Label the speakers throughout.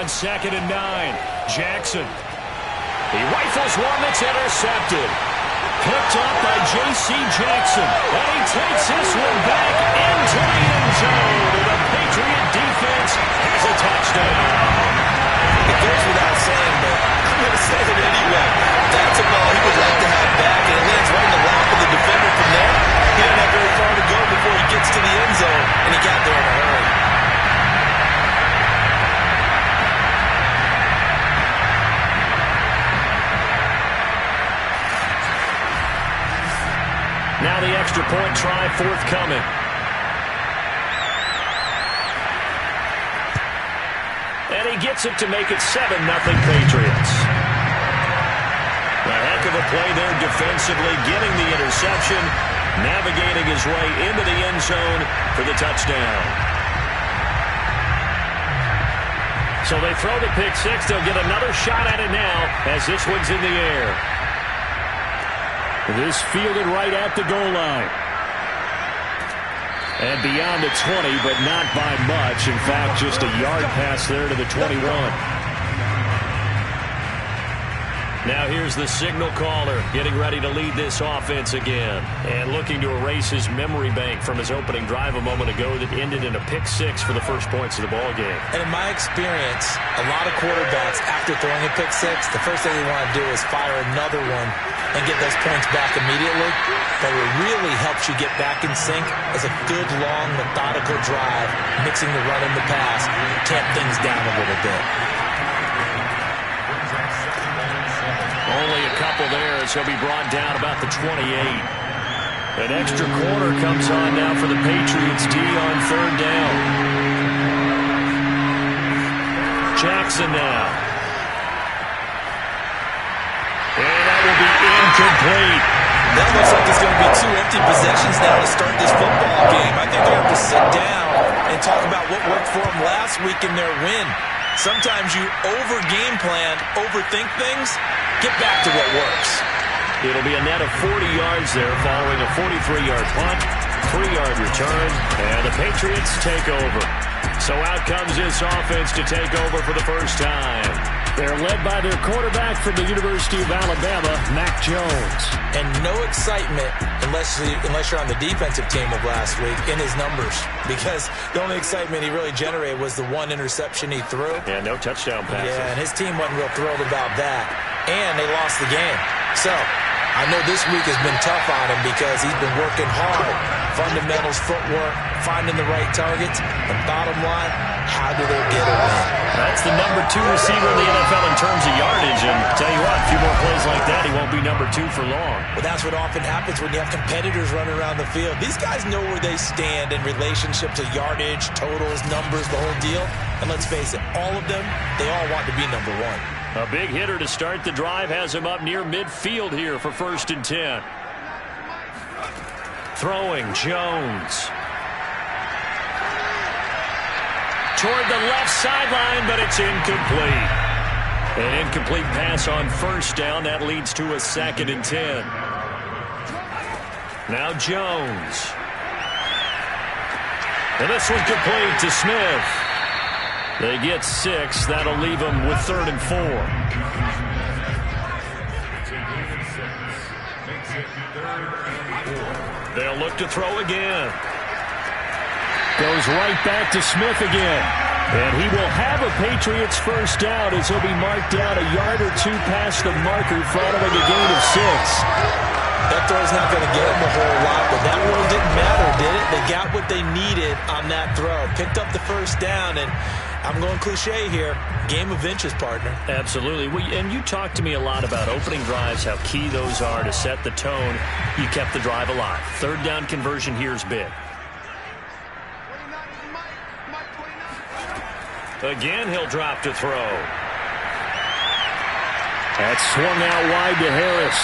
Speaker 1: on 2nd and 9. Jackson. He rifles one that's intercepted. Picked up by J.C. Jackson. And he takes this one back into the end zone. And the Patriot defense has a touchdown.
Speaker 2: It goes without saying, but I'm going to say it anyway. That's a ball he would like to have back, and it lands right in the lap of the defender from there. He didn't have very far to go before he gets to the end zone, and he got there in a hurry.
Speaker 1: Now the extra point try forthcoming. And he gets it to make it 7-0 Patriots. A heck of a play there defensively, getting the interception, navigating his way into the end zone for the touchdown. So they throw the pick six. They'll get another shot at it now as this one's in the air. This fielded right at the goal line. And beyond the 20, but not by much. In fact, just a yard pass there to the 21. Now here's the signal caller getting ready to lead this offense again. And looking to erase his memory bank from his opening drive a moment ago that ended in a pick six for the first points of the ball game.
Speaker 2: And in my experience, a lot of quarterbacks, after throwing a pick six, the first thing they want to do is fire another one and get those points back immediately. But what really helps you get back in sync is a good, long, methodical drive, mixing the run and the pass, tamp things down a little bit.
Speaker 1: Only a couple there as he'll be brought down about the 28. An extra quarter comes on now for the Patriots D on 3rd down. Jackson now. And that will be incomplete.
Speaker 2: That looks like it's going to be 2 empty possessions now to start this football game. I think they're going to have to sit down and talk about what worked for them last week in their win. Sometimes you over-game plan, overthink things. Get back to what works.
Speaker 1: It'll be a net of 40 yards there following a 43-yard punt, 3-yard return, and the Patriots take over. So out comes this offense to take over for the first time. They're led by their quarterback from the University of Alabama, Mac Jones.
Speaker 2: And no excitement unless you're on the defensive team of last week in his numbers, because the only excitement he really generated was the one interception he threw.
Speaker 1: Yeah, no touchdown passes.
Speaker 2: Yeah, and his team wasn't real thrilled about that. And they lost the game. So I know this week has been tough on him because he's been working hard. Fundamentals, footwork, finding the right targets. The bottom line, how do they get a win?
Speaker 1: That's the number 2 receiver in the NFL in terms of yardage. And tell you what, a few more plays like that, he won't be number 2 for long.
Speaker 2: Well, that's what often happens when you have competitors running around the field. These guys know where they stand in relationship to yardage, totals, numbers, the whole deal. And let's face it, all of them, they all want to be number 1.
Speaker 1: A big hitter to start the drive has him up near midfield here for 1st and 10. Throwing Jones. Toward the left sideline, but it's incomplete. An incomplete pass on 1st down. That leads to a 2nd and 10. Now Jones. And this one complete to Smith. They get 6. That'll leave them with 3rd and 4. They'll look to throw again. Goes right back to Smith again. And he will have a Patriots first down as he'll be marked down a yard or 2 past the marker following a gain of 6.
Speaker 2: That throw's not going to get him a whole lot, but that really didn't matter, did it? They got what they needed on that throw. Picked up the first down, and I'm going cliche here. Game of inches, partner.
Speaker 1: Absolutely. And you talked to me a lot about opening drives, how key those are to set the tone. You kept the drive alive. 3rd down conversion here is big. Again, he'll drop to throw. That's swung out wide to Harris.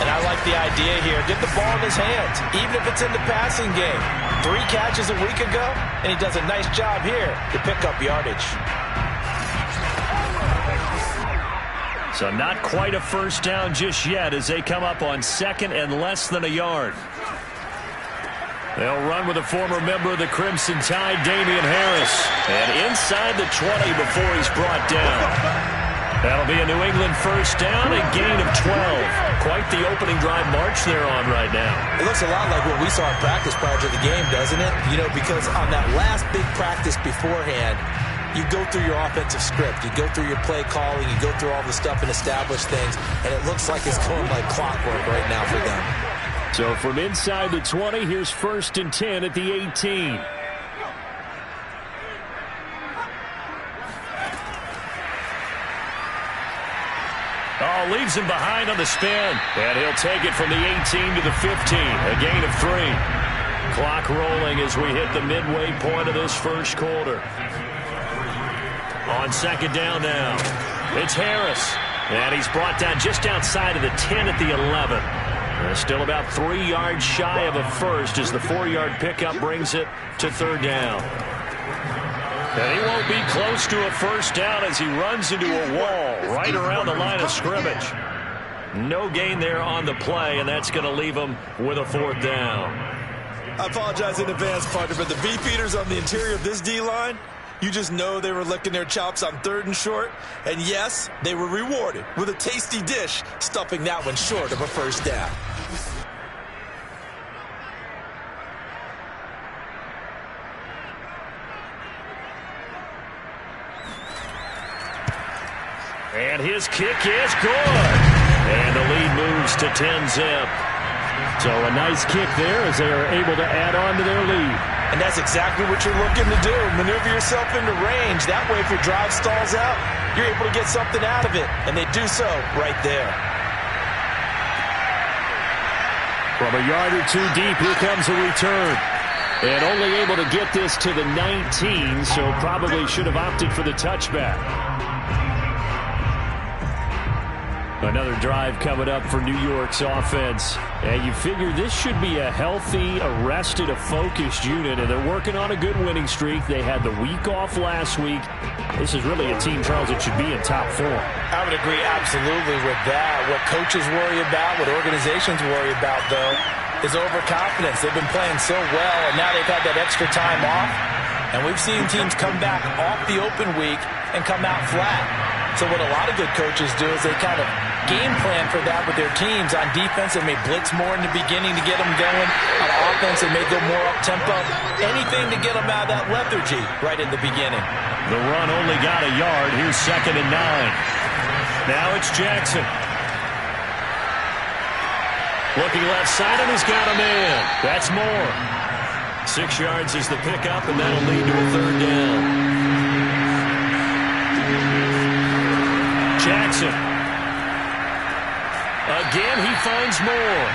Speaker 2: And I like the idea here. Get the ball in his hands, even if it's in the passing game. 3 catches a week ago, and he does a nice job here to pick up yardage.
Speaker 1: So not quite a first down just yet as they come up on 2nd and less than a yard. They'll run with a former member of the Crimson Tide, Damian Harris. And inside the 20 before he's brought down. That'll be a New England first down, a gain of 12. Quite the opening drive march they're on right now.
Speaker 2: It looks a lot like what we saw in practice prior to the game, doesn't it? You know, because on that last big practice beforehand, you go through your offensive script. You go through your play calling. You go through all the stuff and establish things. And it looks like it's going like clockwork right now for them.
Speaker 1: So from inside the 20, here's 1st and 10 at the 18. Oh, leaves him behind on the spin. And he'll take it from the 18 to the 15. A gain of 3. Clock rolling as we hit the midway point of this first quarter. On 2nd down now, it's Harris. And he's brought down just outside of the 10 at the 11. Still about 3 yards shy of a first as the 4-yard pickup brings it to 3rd down. And he won't be close to a first down as he runs into a wall right around the line of scrimmage. No gain there on the play, and that's going to leave him with a 4th down.
Speaker 2: I apologize in advance, partner, but the beefeaters on the interior of this D-line, you just know they were licking their chops on 3rd and short. And yes, they were rewarded with a tasty dish, stuffing that one short of a first down.
Speaker 1: And his kick is good. And the lead moves to 10-zip. So a nice kick there as they are able to add on to their lead.
Speaker 2: And that's exactly what you're looking to do. Maneuver yourself into range. That way, if your drive stalls out, you're able to get something out of it. And they do so right there.
Speaker 1: From a yard or 2 deep, here comes a return. And only able to get this to the 19, so probably should have opted for the touchback. Another drive coming up for New York's offense. And you figure this should be a healthy, arrested, a focused unit. And they're working on a good winning streak. They had the week off last week. This is really a team, Charles, that should be in top form.
Speaker 2: I would agree absolutely with that. What coaches worry about, what organizations worry about, though, is overconfidence. They've been playing so well, and now they've had that extra time off. And we've seen teams come back off the open week and come out flat. So what a lot of good coaches do is they kind of game plan for that with their teams. On defense, they may blitz more in the beginning to get them going. On offense, they may go more up-tempo. Anything to get them out of that lethargy right in the beginning.
Speaker 1: The run only got a yard. Here's 2nd and 9. Now it's Jackson. Looking left side, and he's got a man. That's more. 6 yards is the pickup, and that'll lead to a 3rd down. Jackson. Again, he finds more.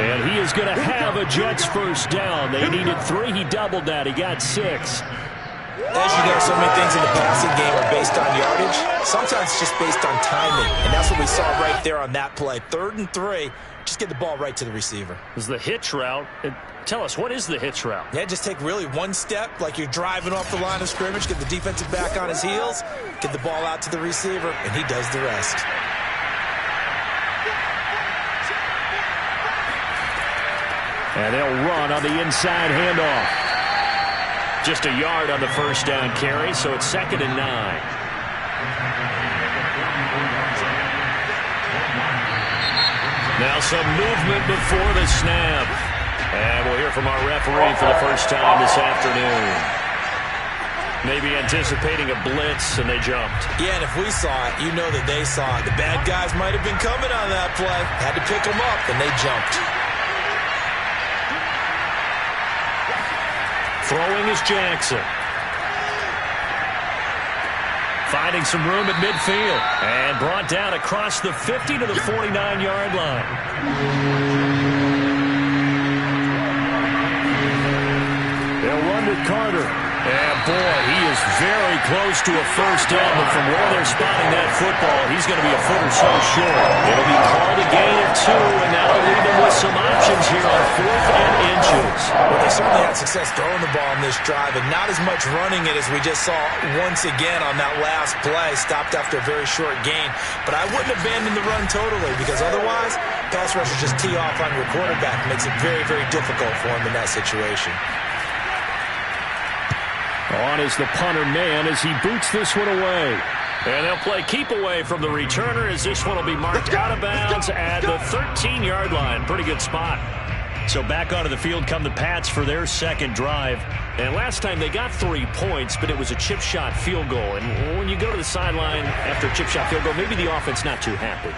Speaker 1: And he is going to have a Jets first down. They needed 3. He doubled that. He got 6.
Speaker 2: As you know, so many things in the passing game are based on yardage. Sometimes it's just based on timing. And that's what we saw right there on that play. 3rd and 3. Just get the ball right to the receiver.
Speaker 1: This is the hitch route. Tell us, what is the hitch route?
Speaker 2: Yeah, just take really one step like you're driving off the line of scrimmage, get the defensive back on his heels, get the ball out to the receiver, and he does the rest.
Speaker 1: And they'll run on the inside handoff. Just a yard on the first down carry, so it's 2nd and 9. Now some movement before the snap. And we'll hear from our referee for the first time this afternoon. Maybe anticipating a blitz, and they jumped.
Speaker 2: Yeah, and if we saw it, you know that they saw it. The bad guys might have been coming on that play. Had to pick them up, and they jumped.
Speaker 1: Throwing is Jackson. Finding some room at midfield. And brought down across the 50 to the 49-yard line. They'll run with Carter. And, boy, he is very close to a first down. But from where they're spotting that football, he's going to be a foot or so short. It'll be called a gain of 2, and that'll leave them with some options here on 4th and inches.
Speaker 2: Well, they certainly had success success throwing the ball in this drive and not as much running it as we just saw once again on that last play. Stopped after a very short gain. But I wouldn't abandon the run totally because otherwise, pass rushers just tee off on your quarterback. Makes it very, very difficult for him in that situation.
Speaker 1: On is the punter man as he boots this one away. And they'll play keep away from the returner as this one will be marked out of bounds at the 13-yard line. Pretty good spot. So back onto the field come the Pats for their second drive. And last time they got 3 points, but it was a chip shot field goal. And when you go to the sideline after a chip shot field goal, maybe the offense not too happy.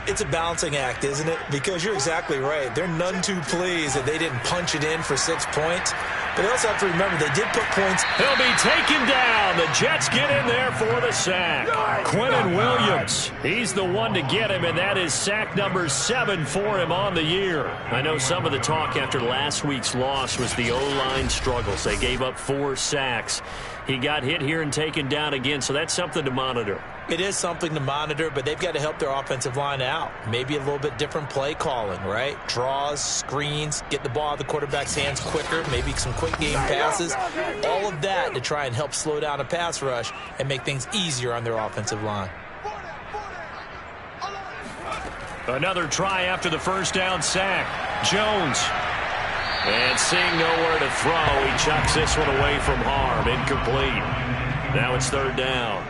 Speaker 2: It's a balancing act, isn't it? Because you're exactly right. They're none too pleased that they didn't punch it in for 6 points. But they also have to remember they did put points.
Speaker 1: He'll be taken down. The Jets get in there for the sack. Quinnen Williams, he's the one to get him, and that is sack number 7 for him on the year. I know some of the talk after last week's loss was the O-line struggles. They gave up 4 sacks. He got hit here and taken down again, so that's something to monitor.
Speaker 2: It is something to monitor, but they've got to help their offensive line out. Maybe a little bit different play calling, right? Draws, screens, get the ball out of the quarterback's hands quicker, maybe some quick game passes. All of that to try and help slow down a pass rush and make things easier on their offensive line.
Speaker 1: Another try after the first down sack. Jones. And seeing nowhere to throw, he chucks this one away from harm. Incomplete. Now it's third down.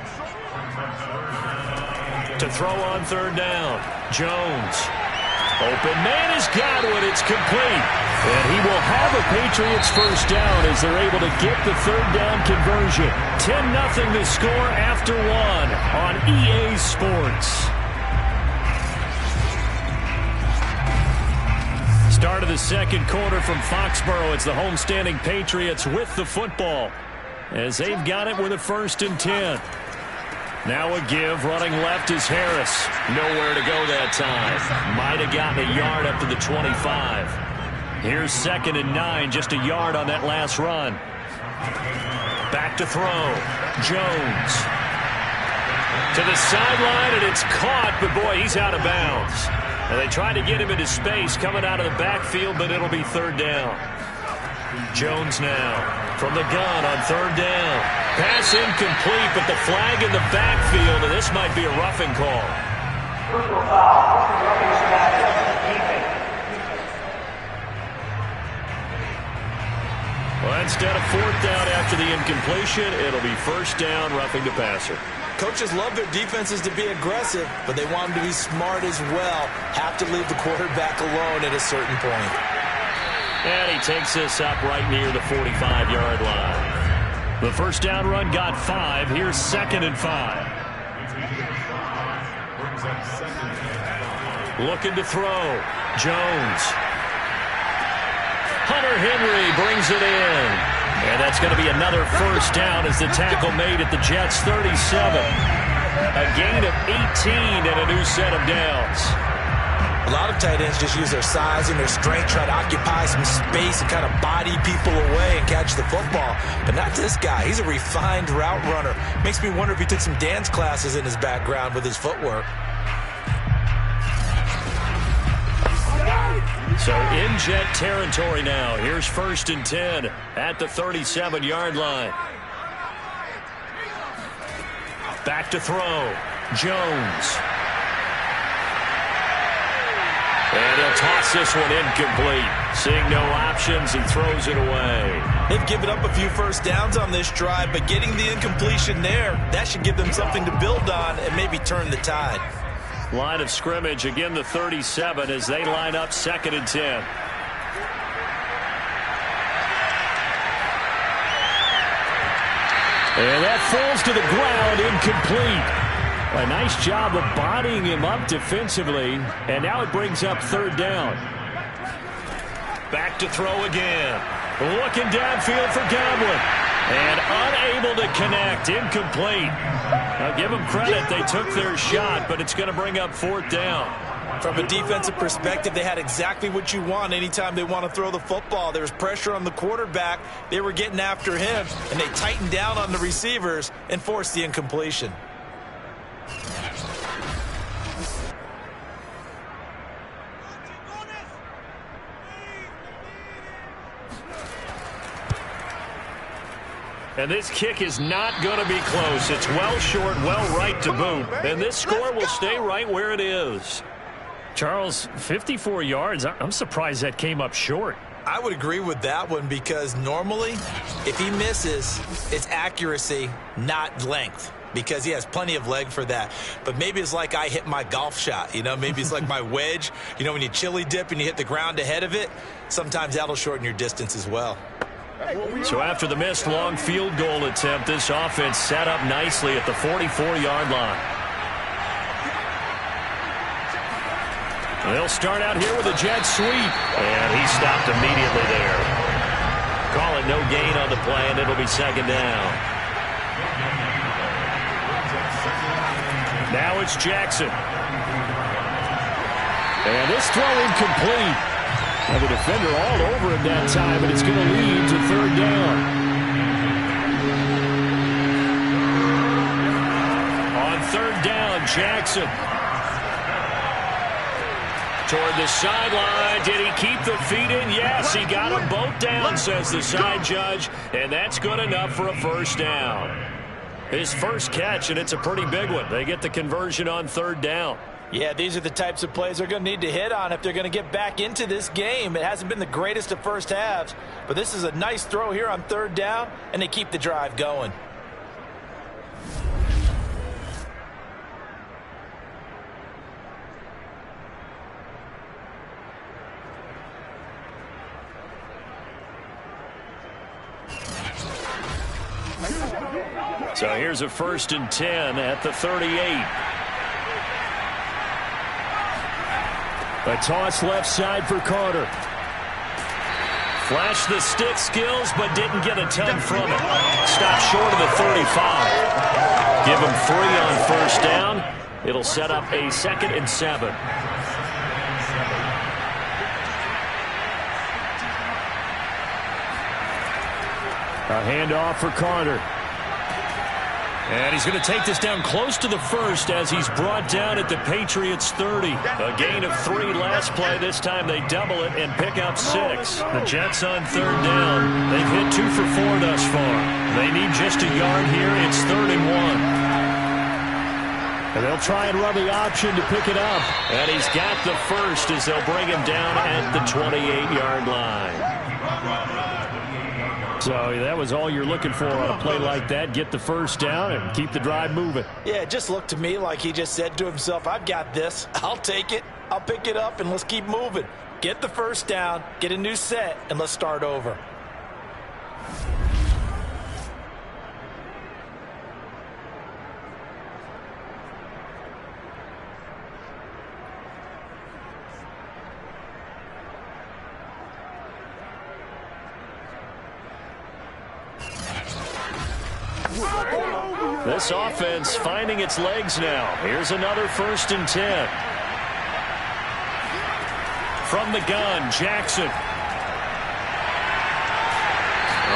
Speaker 1: To throw on third down. Jones. Open man is Godwin. It's complete. And he will have a Patriots first down as they're able to get the third down conversion. 10-0 the score after 1 on EA Sports. Start of the second quarter from Foxborough. It's the homestanding Patriots with the football as they've got it with a 1st and 10. Now a give. Running left is Harris. Nowhere to go that time. Might have gotten a yard up to the 25. Here's 2nd and 9. Just a yard on that last run. Back to throw. Jones. To the sideline, and it's caught, but boy, he's out of bounds. And they try to get him into space coming out of the backfield, but it'll be third down. Jones now from the gun on third down. Pass incomplete, but the flag in the backfield, and this might be a roughing call. Well, instead of 4th down after the incompletion, it'll be 1st down, roughing the passer.
Speaker 2: Coaches love their defenses to be aggressive, but they want them to be smart as well. Have to leave the quarterback alone at a certain point.
Speaker 1: And he takes this up right near the 45-yard line. The first down run got 5. Here's 2nd and 5. Looking to throw. Jones. Hunter Henry brings it in. And that's going to be another first down as the tackle made at the Jets' 37. A gain of 18 and a new set of downs.
Speaker 2: A lot of tight ends just use their size and their strength, try to occupy some space and kind of body people away and catch the football. But not this guy. He's a refined route runner. Makes me wonder if he took some dance classes in his background with his footwork.
Speaker 1: So in Jet territory now. Here's 1st and 10 at the 37-yard line. Back to throw. Jones. And he'll toss this one incomplete. Seeing no options, he throws it away.
Speaker 2: They've given up a few first downs on this drive, but getting the incompletion there, that should give them something to build on and maybe turn the tide.
Speaker 1: Line of scrimmage, again the 37 as they line up 2nd and 10. And that falls to the ground, incomplete. A nice job of bodying him up defensively, and now it brings up 3rd down. Back to throw again. Looking downfield for Godwin. And unable to connect, incomplete. Now give them credit, they took their shot, but it's going to bring up 4th down.
Speaker 2: From a defensive perspective, they had exactly what you want anytime they want to throw the football. There was pressure on the quarterback. They were getting after him, and they tightened down on the receivers and forced the incompletion.
Speaker 1: And this kick is not going to be close. It's well short, well right to boot. And this score will stay right where it is. Charles, 54 yards. I'm surprised that came up short.
Speaker 2: I would agree with that one because normally if he misses, it's accuracy, not length. Because he has plenty of leg for that. But maybe it's like I hit my golf shot. You know, maybe it's like my wedge. You know, when you chili dip and you hit the ground ahead of it, sometimes that'll shorten your distance as well.
Speaker 1: So after the missed long field goal attempt, this offense set up nicely at the 44-yard line. They'll start out here with a jet sweep. And he stopped immediately there. Call it no gain on the play, and it'll be second down. Now it's Jackson. And this throw incomplete. And the defender all over him that time, and it's going to lead to third down. On third down, Jackson. Toward the sideline. Did he keep the feet in? Yes, he got them both down, says the side judge. And that's good enough for a first down. His first catch, and it's a pretty big one. They get the conversion on third down.
Speaker 2: Yeah, these are the types of plays they're going to need to hit on if they're going to get back into this game. It hasn't been the greatest of first halves, but this is a nice throw here on third down, and they keep the drive going.
Speaker 1: So here's a 1st and 10 at the 38. A toss left side for Carter. Flashed the stick skills, but didn't get a ton from it. Stopped short of the 35. Give him 3 on first down. It'll set up a 2nd and 7. A handoff for Carter. And he's going to take this down close to the first as he's brought down at the Patriots 30. A gain of 3 last play. This time they double it and pick up 6. The Jets on third down. They've hit 2 for 4 thus far. They need just a yard here. It's 3rd and 1. And they'll try and run the option to pick it up. And he's got the first as they'll bring him down at the 28-yard line. So that was all you're looking for on a play like that. Get the first down and keep the drive moving.
Speaker 2: Yeah, it just looked to me like he just said to himself, I've got this. I'll take it. I'll pick it up, and let's keep moving. Get the first down, get a new set, and let's start over.
Speaker 1: This offense finding its legs now. Here's another 1st and 10. From the gun, Jackson.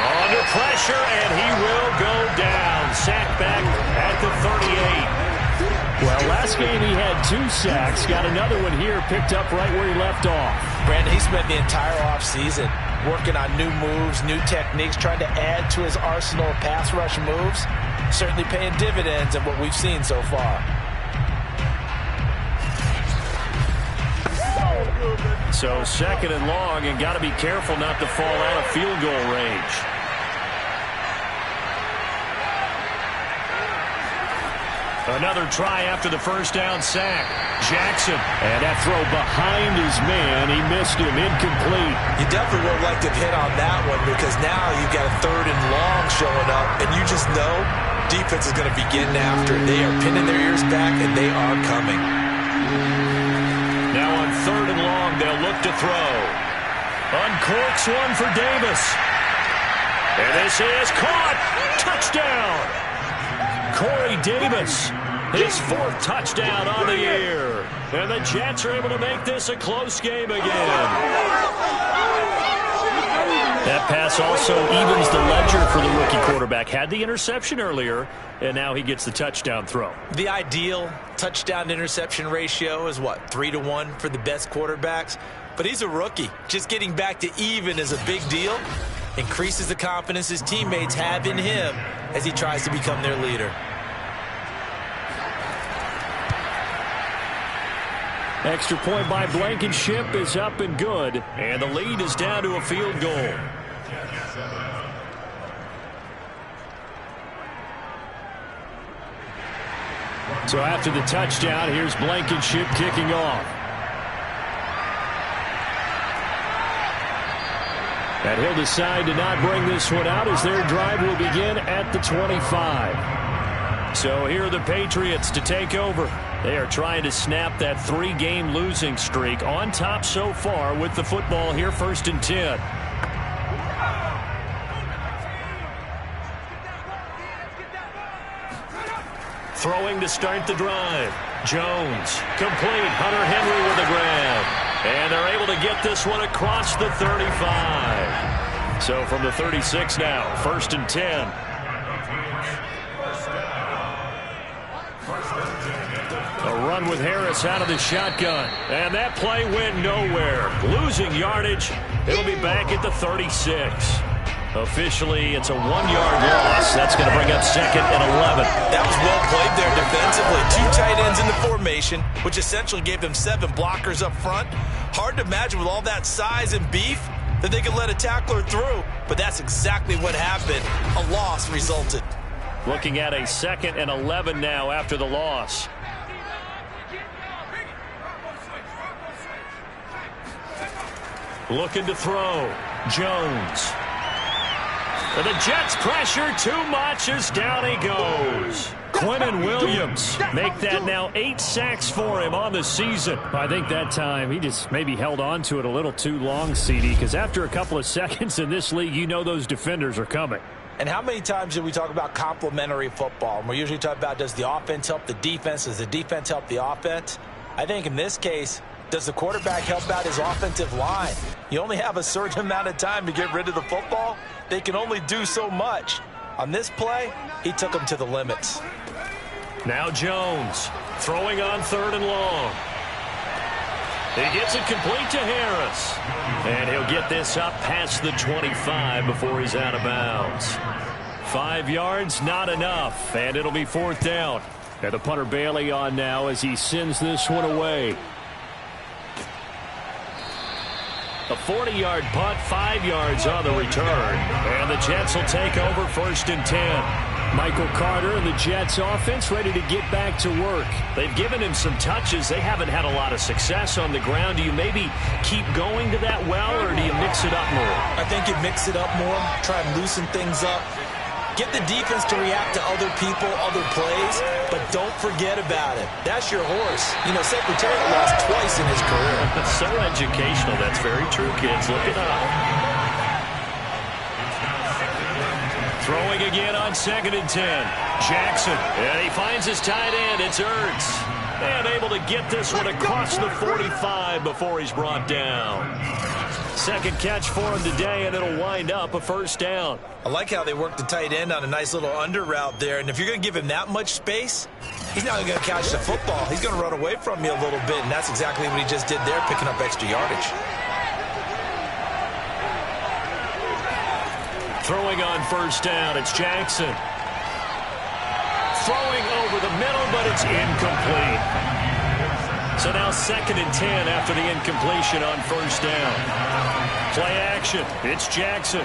Speaker 1: Under pressure, and he will go down. Sacked back at the 38. Well, last game he had 2 sacks. Got another one here, picked up right where he left off.
Speaker 2: Brandon, he spent the entire offseason working on new moves, new techniques, trying to add to his arsenal of pass rush moves. Certainly paying dividends in what we've seen so far.
Speaker 1: So 2nd and long, and got to be careful not to fall out of field goal range. Another try after the first down sack. Jackson, and that throw behind his man. He missed him, incomplete.
Speaker 2: You definitely would like to hit on that one because now you've got a 3rd and long showing up, and you just know defense is going to be getting after it. They are pinning their ears back, and they are coming.
Speaker 1: Now on 3rd and long, they'll look to throw. Uncorks one for Davis. And this is caught. Touchdown. Corey Davis, his 4th touchdown on the year. And the Jets are able to make this a close game again. That pass also evens the ledger for the rookie quarterback. Had the interception earlier, and now he gets the touchdown throw.
Speaker 2: The ideal touchdown-interception ratio is, what, 3-to-1 for the best quarterbacks? But he's a rookie. Just getting back to even is a big deal. increases the confidence his teammates have in him as he tries to become their leader.
Speaker 1: Extra point by Blankenship is up and good, and the lead is down to a field goal. So after the touchdown, here's Blankenship kicking off. And he'll decide to not bring this one out as their drive will begin at the 25. So here are the Patriots to take over. They are trying to snap that 3-game losing streak, on top so far with the football here, 1st and 10. Throwing to start the drive. Jones, complete. Hunter Henry with a grab. And they're able to get this one across the 35. So from the 36 now, 1st and 10. A run with Harris out of the shotgun. And that play went nowhere. Losing yardage. It'll be back at the 36. Officially, it's a 1-yard loss. That's going to bring up 2nd and 11.
Speaker 2: That was well played there defensively. 2 tight ends in the formation, which essentially gave them 7 blockers up front. Hard to imagine with all that size and beef that they could let a tackler through. But that's exactly what happened. A loss resulted.
Speaker 1: Looking at a 2nd and 11 now after the loss. Looking to throw. Jones. And the Jets pressure too much as down he goes. Quinnen Williams make that now 8 sacks for him on the season. I think that time he just maybe held on to it a little too long, CD, because after a couple of seconds in this league, you know those defenders are coming.
Speaker 2: And how many times do we talk about complementary football? And we're usually talking about, does the offense help the defense? Does the defense help the offense? I think in this case, does the quarterback help out his offensive line? You only have a certain amount of time to get rid of the football. They can only do so much. On this play, he took them to the limits.
Speaker 1: Now Jones throwing on 3rd and long. He gets it complete to Harris. And he'll get this up past the 25 before he's out of bounds. 5 yards, not enough. And it'll be 4th down. And the punter Bailey on now as he sends this one away. A 40-yard punt, 5 yards on the return. And the Jets will take over 1st and 10. Michael Carter and the Jets offense ready to get back to work. They've given him some touches. They haven't had a lot of success on the ground. Do you maybe keep going to that well, or do you mix it up more?
Speaker 2: I think you mix it up more, try and loosen things up. Get the defense to react to other people, other plays, but don't forget about it. That's your horse. You know, Secretariat lost twice in his career.
Speaker 1: So educational. That's very true, kids. Look it up. Throwing again on 2nd and 10. Jackson. And he finds his tight end. It's Ertz. And able to get this one across the 45 before he's brought down. 2nd catch for him today, and it'll wind up a 1st down.
Speaker 2: I like how they worked the tight end on a nice little under route there. And if you're going to give him that much space, he's not going to catch the football. He's going to run away from you a little bit, and that's exactly what he just did there, picking up extra yardage.
Speaker 1: Throwing on 1st down, it's Jackson. Throwing over the middle, but it's incomplete. So now 2nd and 10 after the incompletion on 1st down. Play action. It's Jackson.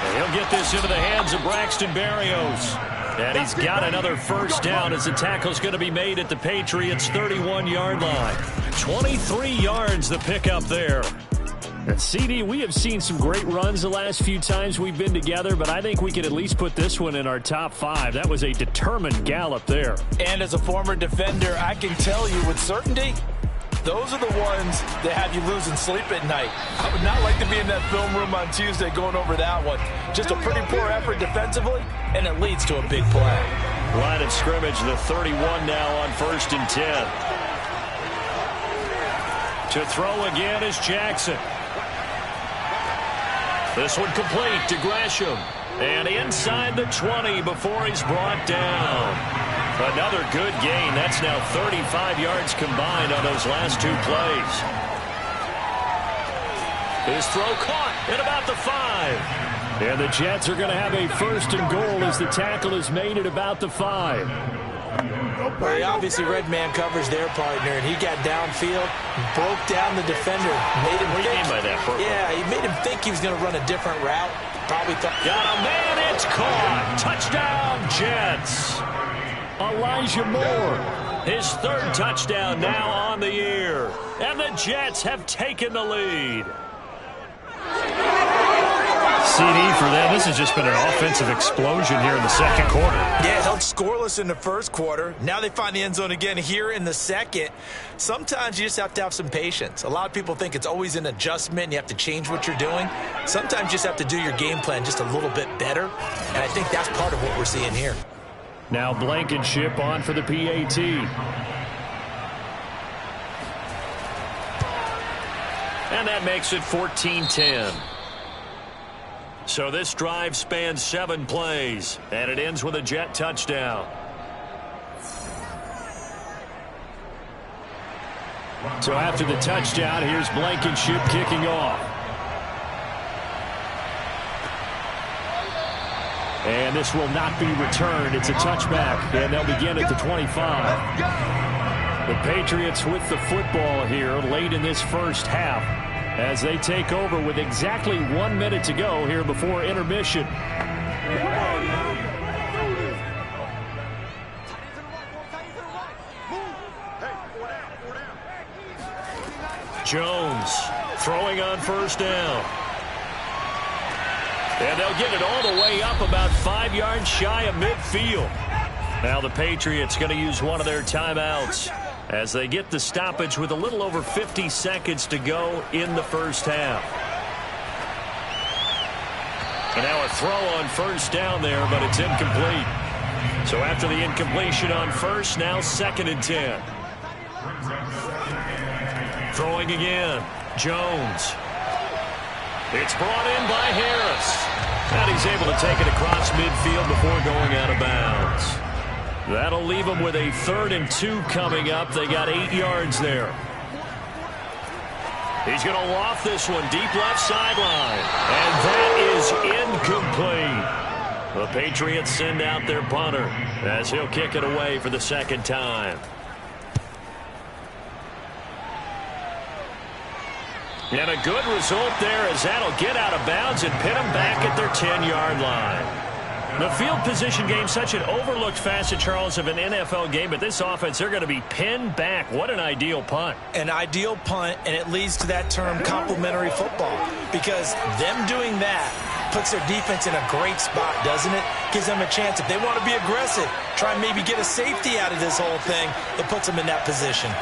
Speaker 1: And he'll get this into the hands of Braxton Berrios. And he's got another 1st down as the tackle's going to be made at the Patriots' 31-yard line. 23 yards the pickup there. And CD, we have seen some great runs the last few times we've been together, but I think we could at least put this one in our top 5. That was a determined gallop there.
Speaker 2: And as a former defender, I can tell you with certainty, those are the ones that have you losing sleep at night. I would not like to be in that film room on Tuesday going over that one. Just a pretty poor effort defensively, and it leads to a big play.
Speaker 1: Line of scrimmage, the 31 now on 1st and 10. To throw again is Jackson. This one complete to Gresham. And inside the 20 before he's brought down. Another good gain. That's now 35 yards combined on those last 2 plays. His throw caught at about the 5. And the Jets are going to have a 1st and goal as the tackle is made at about the 5.
Speaker 2: Well, he obviously read man coverage their partner, and he got downfield, broke down the defender, made him
Speaker 1: what do you mean by that, Purple?
Speaker 2: Yeah, he made him think he was going to run a different route. Probably thought.
Speaker 1: Got a man, it's caught. Touchdown, Jets. Elijah Moore, his 3rd touchdown now on the year. And the Jets have taken the lead.
Speaker 3: CD for them. This has just been an offensive explosion here in the 2nd quarter.
Speaker 2: Yeah, held scoreless in the 1st quarter. Now they find the end zone again here in the 2nd. Sometimes you just have to have some patience. A lot of people think it's always an adjustment. You have to change what you're doing. Sometimes you just have to do your game plan just a little bit better. And I think that's part of what we're seeing here.
Speaker 1: Now Blankenship on for the PAT. And that makes it 14-10. So this drive spans 7 plays, and it ends with a Jet touchdown. So after the touchdown, here's Blankenship kicking off. And this will not be returned. It's a touchback, and they'll begin at the 25. The Patriots with the football here late in this 1st half as they take over with exactly 1 minute to go here before intermission. Jones throwing on 1st down. And they'll get it all the way up about 5 yards shy of midfield. Now the Patriots going to use one of their timeouts as they get the stoppage with a little over 50 seconds to go in the 1st half. And now a throw on 1st down there, but it's incomplete. So after the incompletion on 1st, now 2nd and 10. Throwing again, Jones. It's brought in by Harris. And he's able to take it across midfield before going out of bounds. That'll leave them with a 3rd and 2 coming up. They got 8 yards there. He's going to loft this one deep left sideline. And that is incomplete. The Patriots send out their punter as he'll kick it away for the 2nd time. And a good result there as that'll get out of bounds and pin them back at their 10-yard line. The field position game, such an overlooked facet, Charles, of an NFL game, but this offense, they're going to be pinned back. What an ideal punt.
Speaker 2: An ideal punt, and it leads to that term complementary football, because them doing that puts their defense in a great spot, doesn't it? Gives them a chance. If they want to be aggressive, try and maybe get a safety out of this whole thing, it puts them in that position.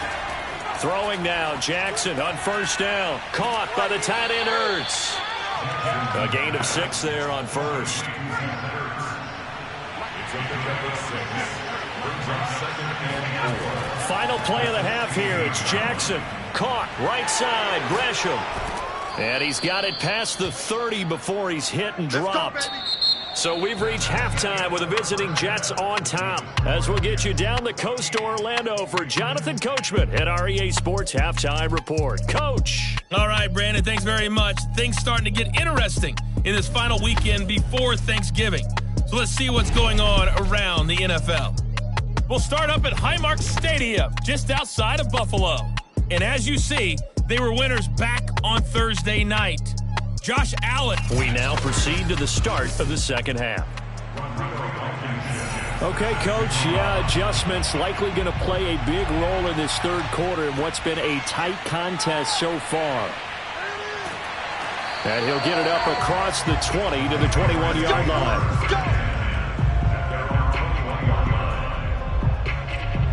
Speaker 1: Throwing now, Jackson on 1st down. Caught by the tight end, Ertz. A gain of 6 there on 1st. Final play of the half here. It's Jackson. Caught right side, Gresham. And he's got it past the 30 before he's hit and dropped. So we've reached halftime with the visiting Jets on top. As we'll get you down the coast to Orlando for Jonathan Coachman at our EA Sports Halftime Report. Coach.
Speaker 4: All right, Brandon, thanks very much. Things starting to get interesting in this final weekend before Thanksgiving. So let's see what's going on around the NFL. We'll start up at Highmark Stadium, just outside of Buffalo. And as you see, they were winners back on Thursday night. Josh Allen.
Speaker 1: We now proceed to the start of the 2nd half. Okay, Coach, adjustments likely going to play a big role in this 3rd quarter in what's been a tight contest so far. And he'll get it up across the 20 to the 21-yard line.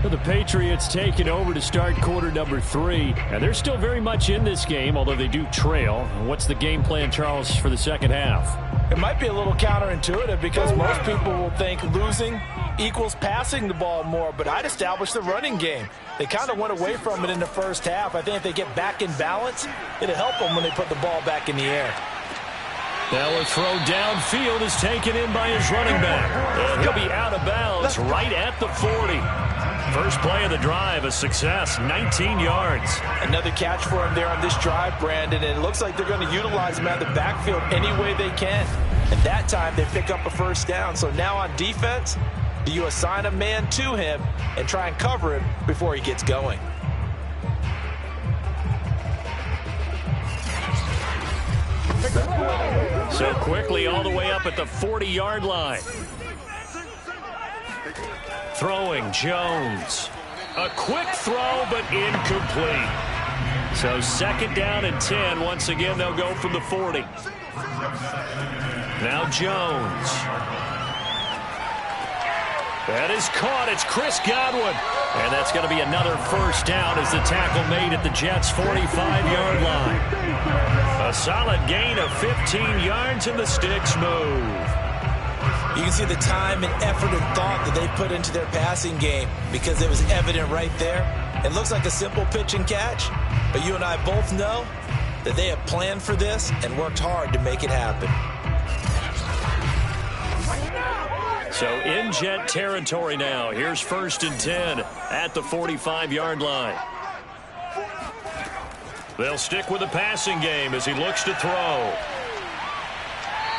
Speaker 1: The Patriots take it over to start quarter number 3. And they're still very much in this game, although they do trail. What's the game plan, Charles, for the 2nd half?
Speaker 2: It might be a little counterintuitive because most people will think losing equals passing the ball more, but I'd establish the running game. They kind of went away from it in the 1st half. I think if they get back in balance, it'll help them when they put the ball back in the air.
Speaker 1: Now a throw downfield is taken in by his running back. And he'll be out of bounds right at the 40. First play of the drive, a success, 19 yards.
Speaker 2: Another catch for him there on this drive, Brandon, and it looks like they're going to utilize him out of the backfield any way they can. And that time, they pick up a first down. So now on defense, do you assign a man to him and try and cover him before he gets going?
Speaker 1: So quickly all the way up at the 40-yard line. Throwing Jones. A quick throw, but incomplete. So second down and 10. Once again, they'll go from the 40. Now Jones. That is caught. It's Chris Godwin. And that's going to be another first down as the tackle made at the Jets' 45-yard line. A solid gain of 15 yards and the sticks move.
Speaker 2: You can see the time and effort and thought that they put into their passing game because it was evident right there. It looks like a simple pitch and catch, but you and I both know that they have planned for this and worked hard to make it happen.
Speaker 1: So in Jet territory now. Here's first and 10 at the 45-yard line. They'll stick with the passing game as he looks to throw.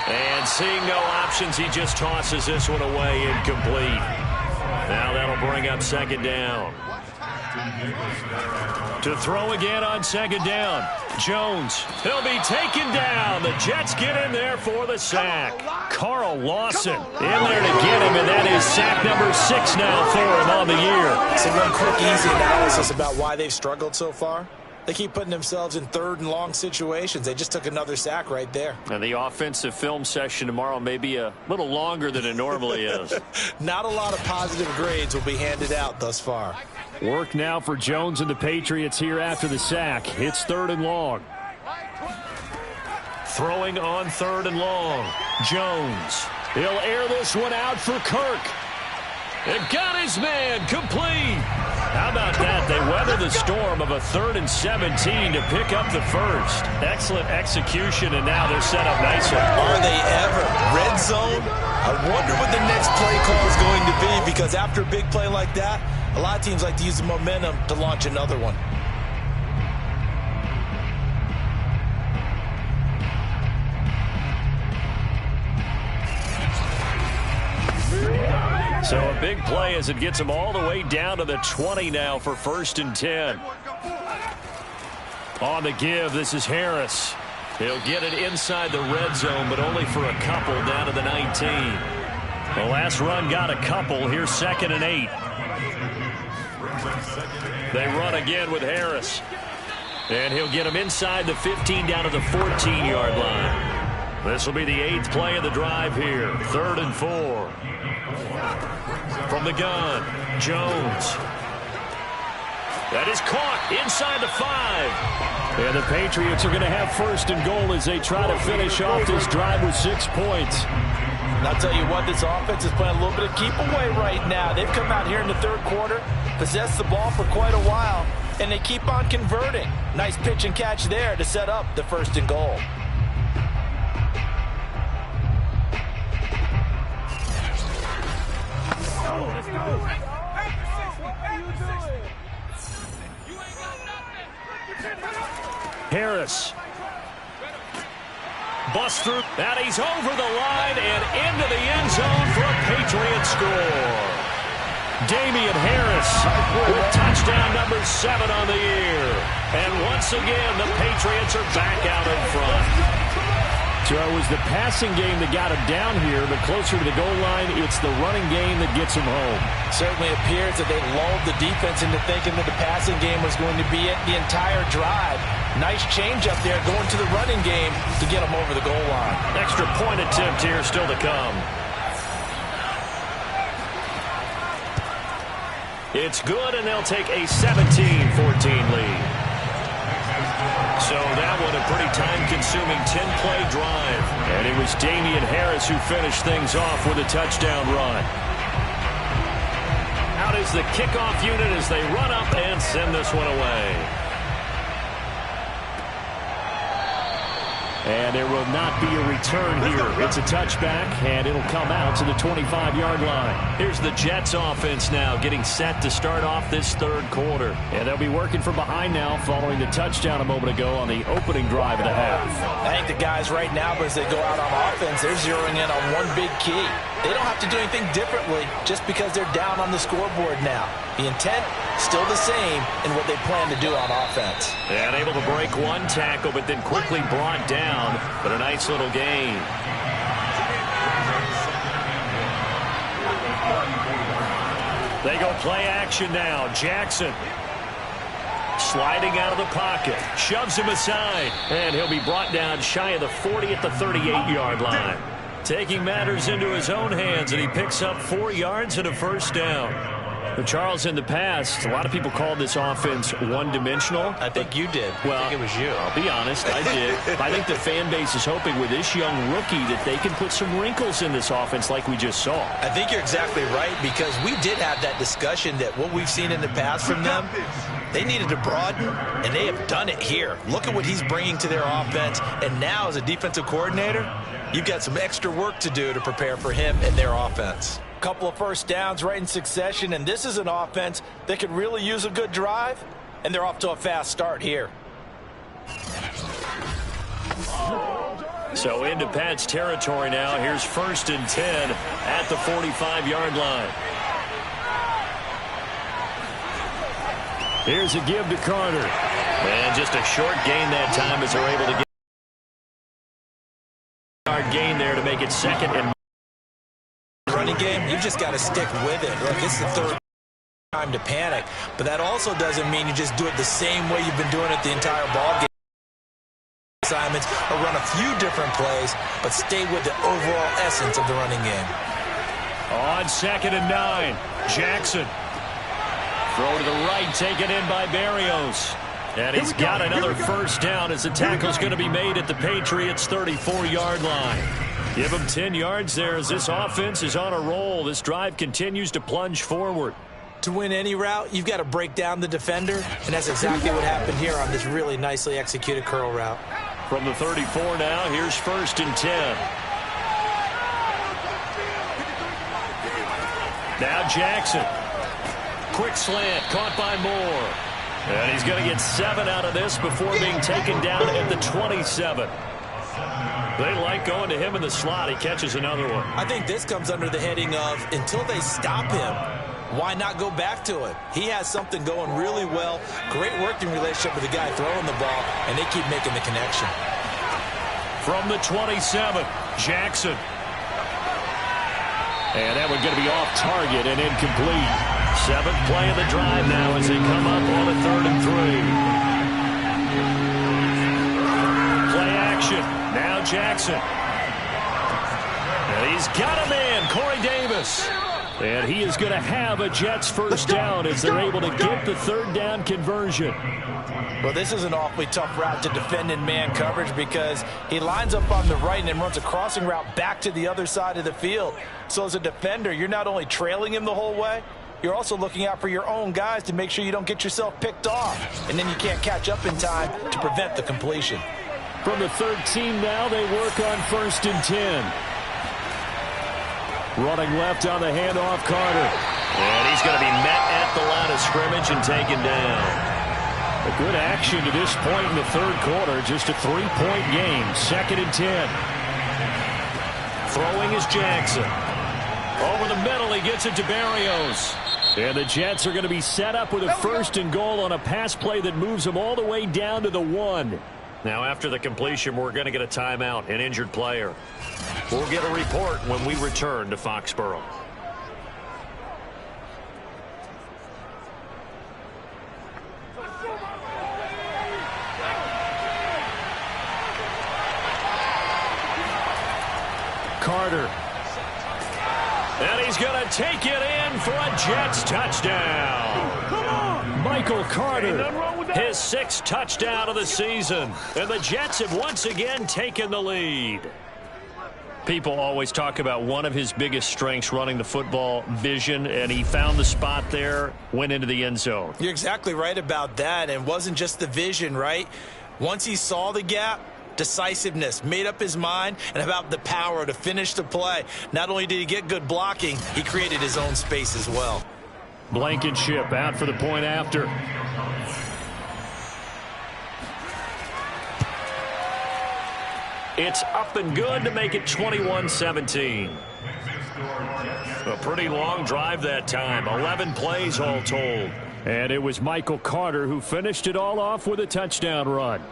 Speaker 1: And seeing no options, he just tosses this one away, incomplete. Now that'll bring up second down. To throw again on second down. Jones, he'll be taken down. The Jets get in there for the sack. Carl Lawson in there to get him, and that is sack number 6 now for him on the year.
Speaker 2: So one quick, easy analysis about why they've struggled so far. They keep putting themselves in third and long situations. They just took another sack right there.
Speaker 1: And the offensive film session tomorrow may be a little longer than it normally is.
Speaker 2: Not a lot of positive grades will be handed out thus far.
Speaker 3: Work now for Jones and the Patriots here after the sack. It's third and long.
Speaker 1: Throwing on third and long. Jones. He'll air this one out for Kirk. It got his man complete. How about that? They weather the storm of a 3rd and 17 to pick up the first. Excellent execution, and now they're set up nicely.
Speaker 2: Are they ever? Red zone? I wonder what the next play call is going to be, because after a big play like that, a lot of teams like to use the momentum to launch another one.
Speaker 1: So a big play as it gets them all the way down to the 20 now for first and 10. On the give, this is Harris. He'll get it inside the red zone, but only for a couple down to the 19. The last run got a couple. Here's second and 8. They run again with Harris. And he'll get him inside the 15 down to the 14-yard line. This will be the 8th play of the drive here. 3rd and 4. From the gun, Jones. That is caught inside the 5.
Speaker 3: And the Patriots are going to have first and goal as they try to finish off this drive with 6 points.
Speaker 2: And I'll tell you what, this offense is playing a little bit of keep away right now. They've come out here in the 3rd quarter, possessed the ball for quite a while, and they keep on converting. Nice pitch and catch there to set up the first and goal.
Speaker 1: Harris. Bust through. And he's over the line and into the end zone for a Patriot score. Damien Harris with touchdown number 7 on the year. And once again, the Patriots are back out in front.
Speaker 3: So it was the passing game that got him down here, but closer to the goal line, it's the running game that gets him home.
Speaker 2: Certainly appears that they lulled the defense into thinking that the passing game was going to be it the entire drive. Nice change up there going to the running game to get them over the goal line.
Speaker 1: Extra point attempt here still to come. It's good, and they'll take a 17-14 lead. So that one a pretty time-consuming 10-play drive. And it was Damien Harris who finished things off with a touchdown run. Out is the kickoff unit as they run up and send this one away.
Speaker 3: And there will not be a return here. It's a touchback, and it'll come out to the 25-yard line.
Speaker 1: Here's the Jets offense now getting set to start off this third quarter.
Speaker 3: And they'll be working from behind now following the touchdown a moment ago on the opening drive of the half.
Speaker 2: I think the guys right now, as they go out on offense, they're zeroing in on one big key. They don't have to do anything differently just because they're down on the scoreboard now. The intent, still the same in what they plan to do on offense.
Speaker 1: And able to break one tackle, but then quickly brought down. But a nice little gain. They go play action now. Jackson sliding out of the pocket. Shoves him aside. And he'll be brought down shy of the 40 at the 38-yard line. Taking matters into his own hands, and he picks up 4 yards and a first down. But Charles, in the past, a lot of people called this offense one-dimensional.
Speaker 2: I think you did.
Speaker 3: Well,
Speaker 2: I think it was you.
Speaker 3: I'll be honest, I did. I think the fan base is hoping with this young rookie that they can put some wrinkles in this offense like we just saw.
Speaker 2: I think you're exactly right, because we did have that discussion that what we've seen in the past from them, they needed to broaden, and they have done it here. Look at what he's bringing to their offense, and now as a defensive coordinator, you've got some extra work to do to prepare for him and their offense. Couple of first downs right in succession, and this is an offense that could really use a good drive, and they're off to a fast start here.
Speaker 1: So into Pat's territory now. Here's 1st and 10 at the 45-yard line.
Speaker 3: Here's a give to Carter.
Speaker 1: And just a short gain that time as they're able to get a yard gain there to make it 2nd and
Speaker 2: running game, you've just got to stick with it. Look, it's the third time to panic, but that also doesn't mean you just do it the same way you've been doing it the entire ball game. Assignments or run a few different plays, but stay with the overall essence of the running game.
Speaker 1: On 2nd and 9, Jackson. Throw to the right, taken in by Berrios. And he's got another first down as the tackle's going to be made at the Patriots' 34-yard line. Give him 10 yards there as this offense is on a roll. This drive continues to plunge forward.
Speaker 2: To win any route, you've got to break down the defender, and that's exactly what happened here on this really nicely executed curl route.
Speaker 1: From the 34 now, here's 1st and 10. Now Jackson. Quick slant, caught by Moore. And he's going to get 7 out of this before being taken down at the 27. They like going to him in the slot. He catches another one.
Speaker 2: I think this comes under the heading of until they stop him, why not go back to it? He has something going really well. Great working relationship with the guy throwing the ball, and they keep making the connection.
Speaker 1: From the 27, Jackson. And that one's going to be off target and incomplete. 7th play of the drive now as they come up on a 3rd and 3. Play action. Now Jackson. And he's got a man, Corey Davis. And he is going to have a Jets first down as they're able to get the 3rd down conversion.
Speaker 2: Well, this is an awfully tough route to defend in man coverage because he lines up on the right and then runs a crossing route back to the other side of the field. So as a defender, you're not only trailing him the whole way, you're also looking out for your own guys to make sure you don't get yourself picked off. And then you can't catch up in time to prevent the completion.
Speaker 3: From the 13 now, they work on 1st and 10. Running left on the handoff, Carter.
Speaker 1: And he's going to be met at the line of scrimmage and taken down.
Speaker 3: A good action to this point in the 3rd quarter. Just a 3-point game. 2nd and 10.
Speaker 1: Throwing is Jackson.
Speaker 3: Over the middle, he gets it to Berrios. And the Jets are going to be set up with a 1st and goal on a pass play that moves them all the way down to the 1.
Speaker 1: Now, after the completion, we're going to get a timeout, an injured player. We'll get a report when we return to Foxborough.
Speaker 3: Carter.
Speaker 1: And he's going to take it in for a Jets touchdown.
Speaker 3: Michael Carter.
Speaker 1: His 6th touchdown of the season. And the Jets have once again taken the lead. People always talk about one of his biggest strengths running the football, vision, and he found the spot there, went into the end zone.
Speaker 2: You're exactly right about that, and it wasn't just the vision, right? Once he saw the gap, decisiveness, made up his mind, and about the power to finish the play. Not only did he get good blocking, he created his own space as well.
Speaker 3: Blankenship out for the point after. It's up and good to make it 21-17. A pretty long drive that time. 11 plays all told. And it was Michael Carter who finished it all off with a touchdown run.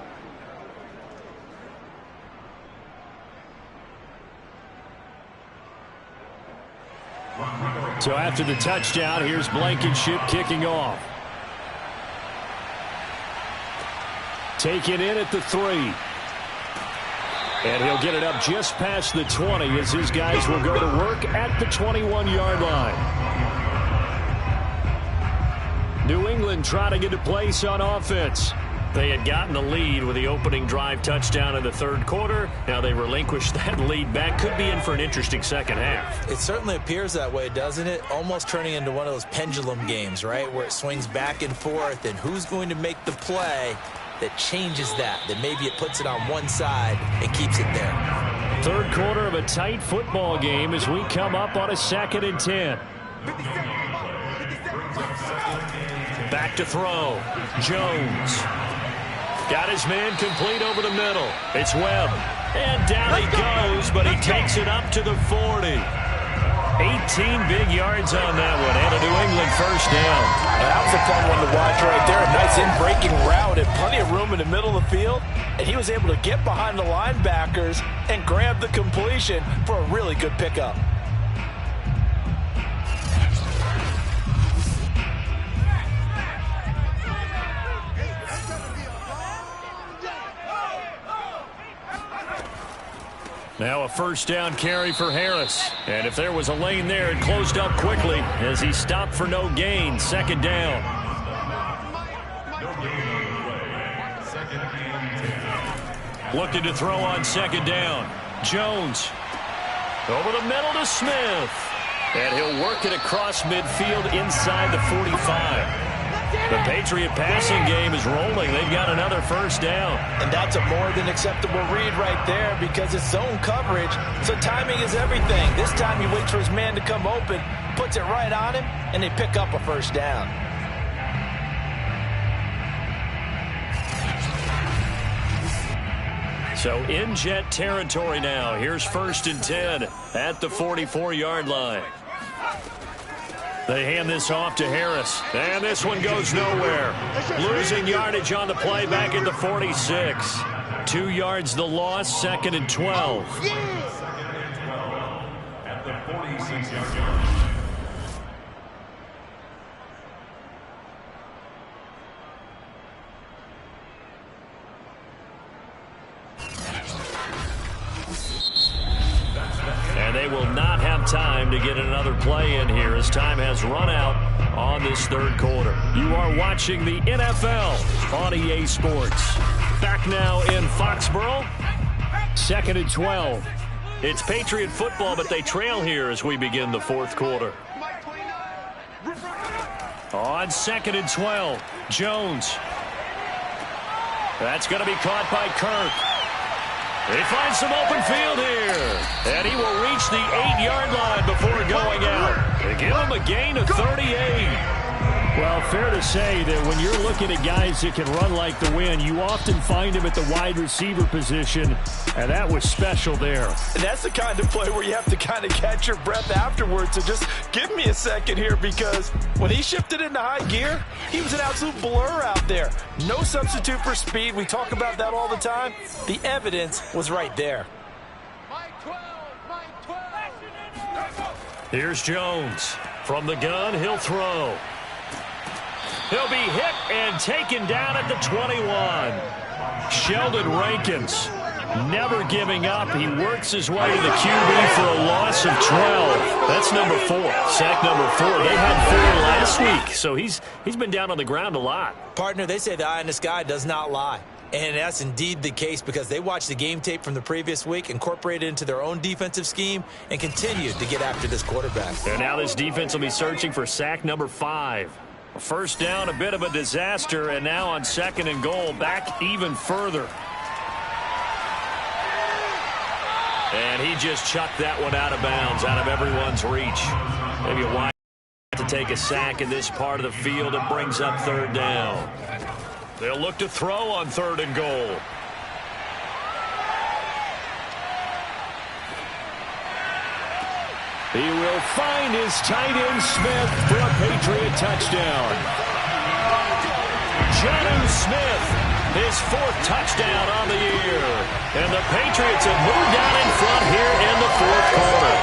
Speaker 3: So after the touchdown, here's Blankenship kicking off. Taken in at the 3. And he'll get it up just past the 20 as his guys will go to work at the 21-yard line. New England trying to get a place on offense. They had gotten the lead with the opening drive touchdown in the third quarter. Now they relinquished that lead back. Could be in for an interesting second half.
Speaker 2: It certainly appears that way, doesn't it? Almost turning into one of those pendulum games, right, where it swings back and forth, and who's going to make the play that changes that maybe it puts it on one side and keeps it there.
Speaker 3: Third quarter of a tight football game as we come up on a 2nd and 10. Back to throw. Jones. Got his man complete over the middle. It's Webb. And down he goes, but he takes it up to the 40. 18 big yards on that one, and a New England first down.
Speaker 2: That was a fun one to watch right there. A nice in-breaking route and plenty of room in the middle of the field. And he was able to get behind the linebackers and grab the completion for a really good pickup.
Speaker 3: Now a first down carry for Harris. And if there was a lane there, it closed up quickly as he stopped for no gain. 2nd down. Looking to throw on 2nd down. Jones. Over the middle to Smith. And he'll work it across midfield inside the 45. The Patriot passing game is rolling. They've got another first down.
Speaker 2: And that's a more than acceptable read right there because it's zone coverage, so timing is everything. This time he waits for his man to come open, puts it right on him, and they pick up a first down.
Speaker 3: So in Jet territory now. Here's 1st and 10 at the 44-yard line. They hand this off to Harris. And this one goes nowhere. Losing yardage on the play back at the 46. 2 yards the loss, 2nd and 12.
Speaker 5: At the 46-yard line.
Speaker 3: And they will not have time to get another play in here as time has run out on this third quarter. You are watching the NFL on EA Sports. Back now in Foxborough. 2nd and 12. It's Patriot football, but they trail here as we begin the fourth quarter. On 2nd and 12, Jones. That's going to be caught by Kirk. He finds some open field here. And he will reach the 8-yard line before going out. They give him a gain of 38. Well, fair to say that when you're looking at guys that can run like the wind, you often find him at the wide receiver position, and that was special there.
Speaker 2: And that's the kind of play where you have to kind of catch your breath afterwards. So just give me a second here, because when he shifted into high gear, he was an absolute blur out there. No substitute for speed. We talk about that all the time. The evidence was right there.
Speaker 3: Here's Jones. From the gun, he'll throw. He'll be hit and taken down at the 21. Sheldon Rankins never giving up. He works his way to the QB for a loss of 12. That's number 4. Sack number 4. They had 4 last week, so he's been down on the ground a lot.
Speaker 2: Partner, they say the eye in the sky does not lie. And that's indeed the case, because they watched the game tape from the previous week, incorporated it into their own defensive scheme, and continued to get after this quarterback.
Speaker 3: And now this defense will be searching for sack number 5. First down, a bit of a disaster, and now on 2nd and goal, back even further.
Speaker 1: And he just chucked that one out of bounds, out of everyone's reach. Maybe a wide to take a sack in this part of the field. It brings up third down. They'll look to throw on 3rd and goal. He will find his tight end Smith for a Patriot touchdown. Jonnu Smith, his 4th touchdown on the year. And the Patriots have moved down in front here in the 4th quarter.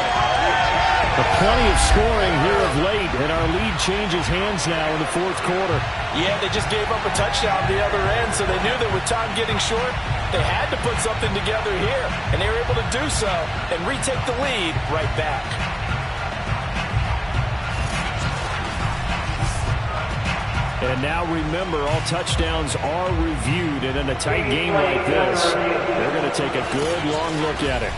Speaker 3: Plenty of scoring here of late, and our lead changes hands now in the 4th quarter.
Speaker 2: Yeah, they just gave up a touchdown on the other end, so they knew that with time getting short, they had to put something together here, and they were able to do so and retake the lead right back.
Speaker 3: And now remember, all touchdowns are reviewed, and in a tight game like this, they're going to take a good long look at it.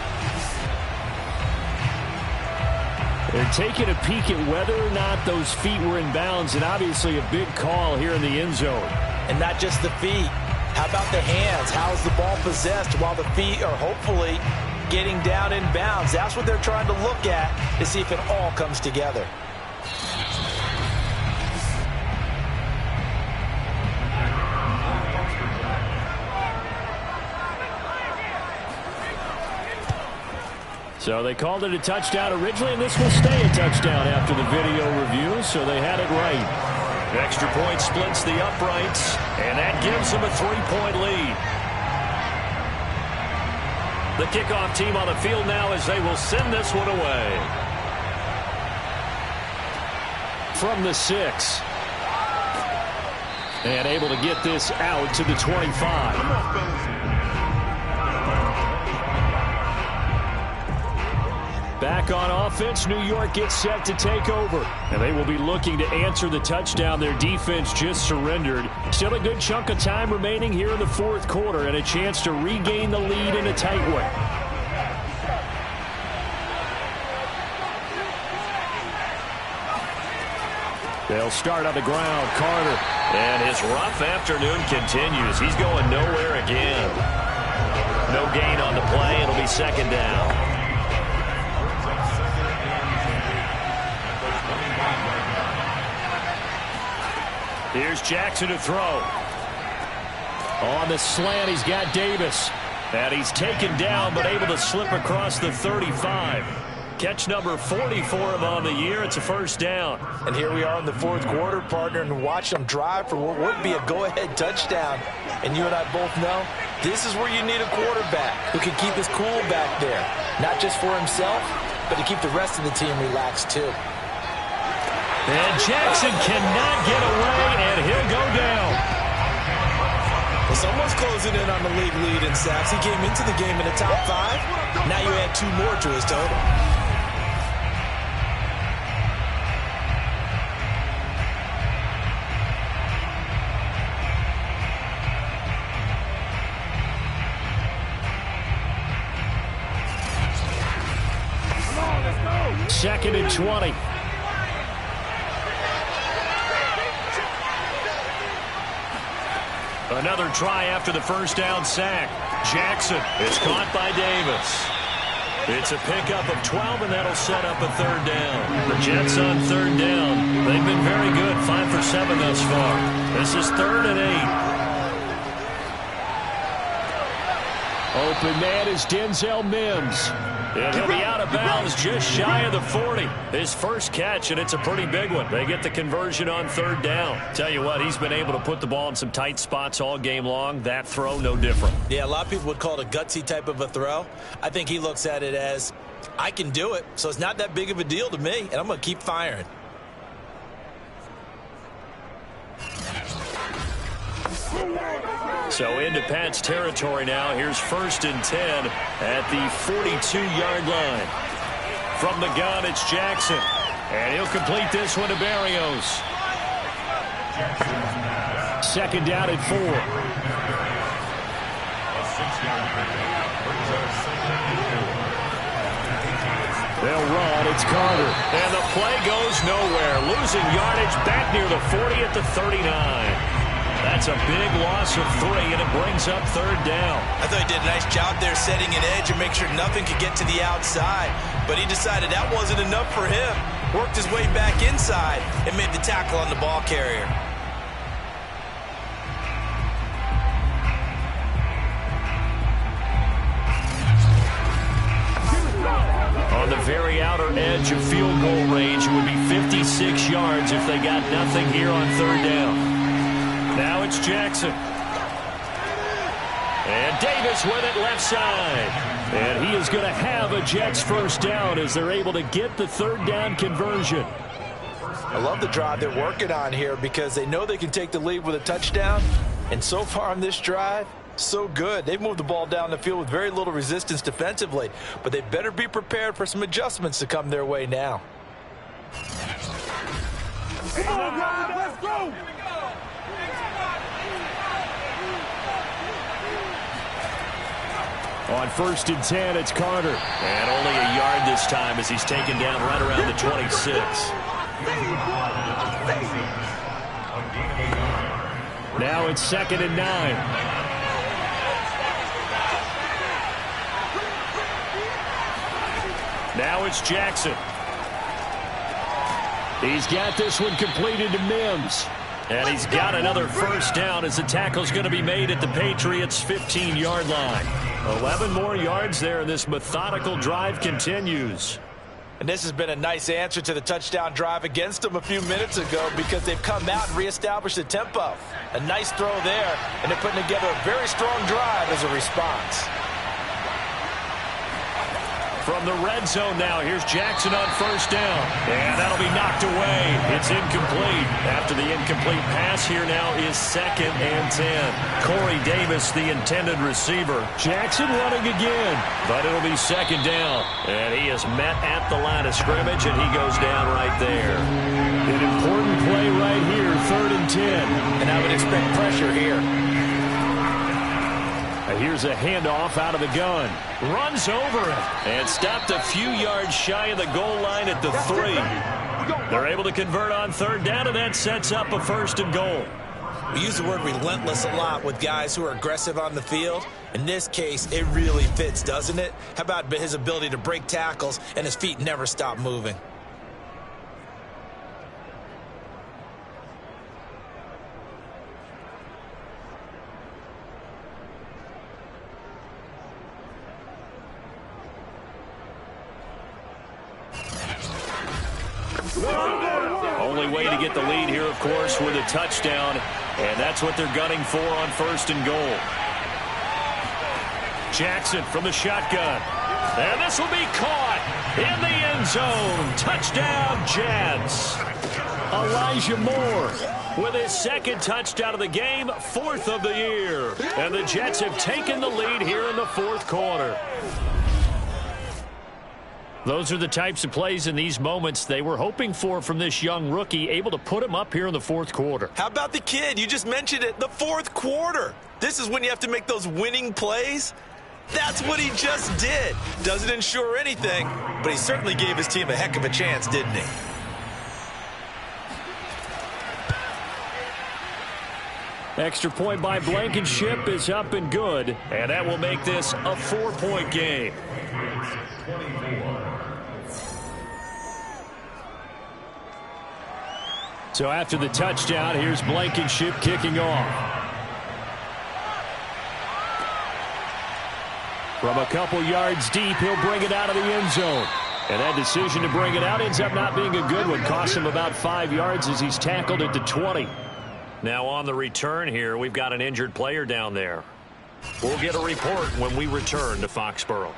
Speaker 3: They're taking a peek at whether or not those feet were in bounds, and obviously a big call here in the end zone.
Speaker 2: And not just the feet. How about the hands? How is the ball possessed while the feet are hopefully getting down in bounds? That's what they're trying to look at to see if it all comes together.
Speaker 3: So they called it a touchdown originally, and this will stay a touchdown after the video review, so they had it right.
Speaker 1: Extra point splits the uprights, and that gives them a 3-point lead. The kickoff team on the field now as they will send this one away.
Speaker 3: From the 6. And able to get this out to the 25. Back on offense, New York gets set to take over. And they will be looking to answer the touchdown their defense just surrendered. Still a good chunk of time remaining here in the 4th quarter and a chance to regain the lead in a tight one. They'll start on the ground. Carter.
Speaker 1: And his rough afternoon continues. He's going nowhere again. No gain on the play. It'll be 2nd down.
Speaker 3: Here's Jackson to throw. On the slant, he's got Davis. And he's taken down, but able to slip across the 35. Catch number 40 for him on the year. It's a 1st down.
Speaker 2: And here we are in the 4th quarter, partner, and watch them drive for what would be a go-ahead touchdown. And you and I both know this is where you need a quarterback who can keep his cool back there. Not just for himself, but to keep the rest of the team relaxed, too.
Speaker 3: And Jackson cannot get away, and he'll go down.
Speaker 2: Well, someone's closing in on the league lead in sacks. He came into the game in the top 5. Now you add 2 more to his total.
Speaker 3: Second and 20. Another try after the 1st down sack. Jackson is caught by Davis. It's a pickup of 12, and that'll set up a 3rd down. The Jets on 3rd down. They've been very good, 5 for 7 thus far. This is 3rd and 8. Open man is Denzel Mims. And he'll be out of bounds just shy of the 40. His first catch, and it's a pretty big one. They get the conversion on 3rd down. Tell you what, he's been able to put the ball in some tight spots all game long. That throw, no different.
Speaker 2: Yeah, a lot of people would call it a gutsy type of a throw. I think he looks at it as, I can do it, so it's not that big of a deal to me, and I'm going to keep firing.
Speaker 1: So into Pat's territory now. Here's 1st and 10 at the 42-yard line. From the gun, it's Jackson. And he'll complete this one to Berrios.
Speaker 3: 2nd down and 4. They'll run. It's Carter.
Speaker 1: And the play goes nowhere. Losing yardage back near the 40 at the 39.
Speaker 3: That's a big loss of 3, and it brings up third down.
Speaker 2: I thought he did a nice job there setting an edge and make sure nothing could get to the outside. But he decided that wasn't enough for him. Worked his way back inside and made the tackle on the ball carrier.
Speaker 3: On the very outer edge of field goal range, it would be 56 yards if they got nothing here on third down. Now it's Jackson. And Davis with it left side. And he is going to have a Jets first down as they're able to get the third down conversion.
Speaker 2: I love the drive they're working on here because they know they can take the lead with a touchdown. And so far on this drive, so good. They've moved the ball down the field with very little resistance defensively. But they better be prepared for some adjustments to come their way now.
Speaker 5: Come on, Rob, let's go!
Speaker 3: On 1st and 10, it's Carter. And only a yard this time as he's taken down right around the 26. Now it's 2nd and 9. Now it's Jackson. He's got this one completed to Mims. And he's got another first down as the tackle's going to be made at the Patriots' 15-yard line. 11 more yards there, and this methodical drive continues.
Speaker 2: And this has been a nice answer to the touchdown drive against them a few minutes ago because they've come out and reestablished the tempo. A nice throw there, and they're putting together a very strong drive as a response.
Speaker 3: From the red zone now, here's Jackson on first down. And that'll be knocked away. It's incomplete. After the incomplete pass, here now is 2nd and 10. Corey Davis, the intended receiver. Jackson running again, but it'll be 2nd down. And he is met at the line of scrimmage, and he goes down right there. An important play right here, 3rd and 10.
Speaker 2: And I would expect pressure here.
Speaker 3: Here's a handoff out of the gun. Runs over it and stopped a few yards shy of the goal line at the 3. They're able to convert on third down, and that sets up a 1st and goal.
Speaker 2: We use the word relentless a lot with guys who are aggressive on the field. In this case, it really fits, doesn't it? How about his ability to break tackles and his feet never stop moving?
Speaker 3: Only way to get the lead here, of course, with a touchdown, and that's what they're gunning for on 1st and goal. Jackson from the shotgun, and this will be caught in the end zone. Touchdown, Jets. Elijah Moore with his 2nd touchdown of the game, 4th of the year. And the Jets have taken the lead here in the 4th quarter. Those are the types of plays in these moments they were hoping for from this young rookie, able to put him up here in the 4th quarter.
Speaker 2: How about the kid? You just mentioned it, the 4th quarter. This is when you have to make those winning plays. That's what he just did. Doesn't ensure anything, but he certainly gave his team a heck of a chance, didn't he?
Speaker 3: Extra point by Blankenship is up and good, and that will make this a 4-point game. So after the touchdown, here's Blankenship kicking off. From a couple yards deep, he'll bring it out of the end zone. And that decision to bring it out ends up not being a good one. Costs him about 5 yards as he's tackled at the 20. Now on the return here, we've got an injured player down there. We'll get a report when we return to Foxborough.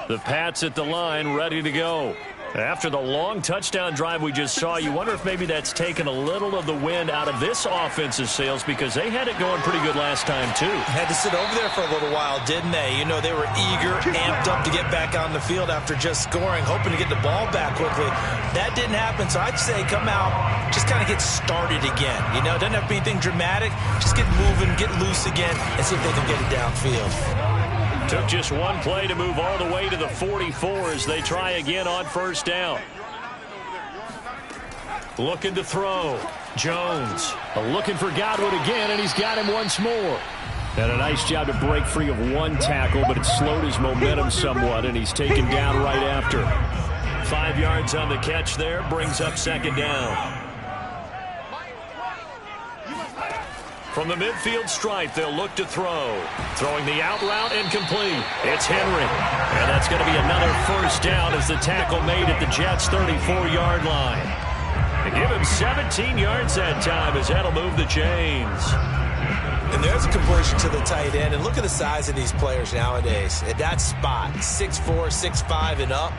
Speaker 3: The Pats at the line, ready to go. After the long touchdown drive we just saw, you wonder if maybe that's taken a little of the wind out of this offense's sails because they had it going pretty good last time, too.
Speaker 2: Had to sit over there for a little while, didn't they? You know, they were eager, amped up to get back on the field after just scoring, hoping to get the ball back quickly. That didn't happen, so I'd say come out, just kind of get started again. You know, it doesn't have to be anything dramatic. Just get moving, get loose again, and see if they can get it downfield.
Speaker 3: Took just one play to move all the way to the 44 as they try again on first down. Looking to throw. Jones looking for Godwin again, and he's got him once more. And a nice job to break free of one tackle, but it slowed his momentum somewhat, and he's taken down right after. 5 yards on the catch there, brings up second down. From the midfield stripe, they'll look to throw. Throwing the out route incomplete. It's Henry. And that's going to be another first down as the tackle made at the Jets' 34-yard line. They give him 17 yards that time as that'll move the chains.
Speaker 2: And there's a conversion to the tight end. And look at the size of these players nowadays. At that spot, 6'4", 6'5", and up.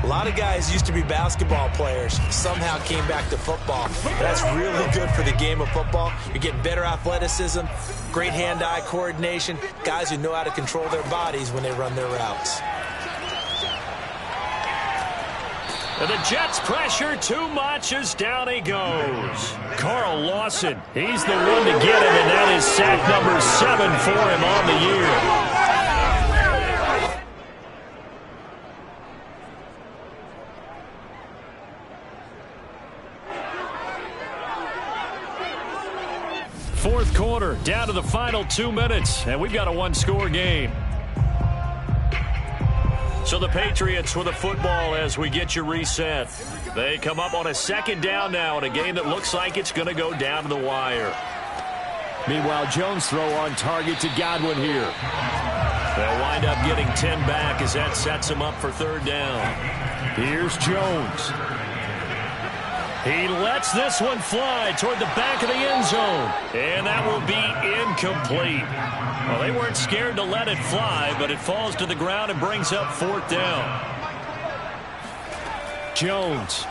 Speaker 2: A lot of guys used to be basketball players, somehow came back to football. That's really good for the game of football. You're getting better athleticism, great hand-eye coordination, guys who know how to control their bodies when they run their routes.
Speaker 3: And the Jets pressure too much as down he goes. Carl Lawson, he's the one to get him, and that is sack number 7 for him on the year. Fourth quarter, down to the final 2 minutes, and we've got a one-score game. So the Patriots with the football as we get you reset. They come up on a second down now in a game that looks like it's going to go down to the wire. Meanwhile, Jones throw on target to Godwin here. They'll wind up getting 10 back as that sets them up for third down. Here's Jones. He lets this one fly toward the back of the end zone. And that will be incomplete. Well, they weren't scared to let it fly, but it falls to the ground and brings up fourth down. Jones.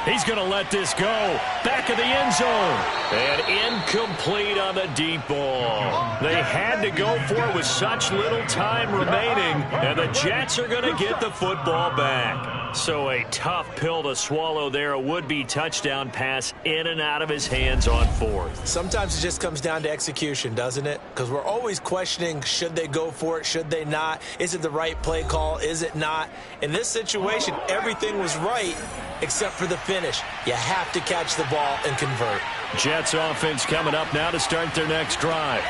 Speaker 3: He's going to let this go. Back of the end zone. And incomplete on the deep ball. They had to go for it with such little time remaining. And the Jets are going to get the football back. So a tough pill to swallow there. A would-be touchdown pass in and out of his hands on fourth.
Speaker 2: Sometimes it just comes down to execution, doesn't it? Because we're always questioning, should they go for it, should they not? Is it the right play call, is it not? In this situation, everything was right except for the finish. You have to catch the ball and convert.
Speaker 3: Jets offense coming up now to start their next drive.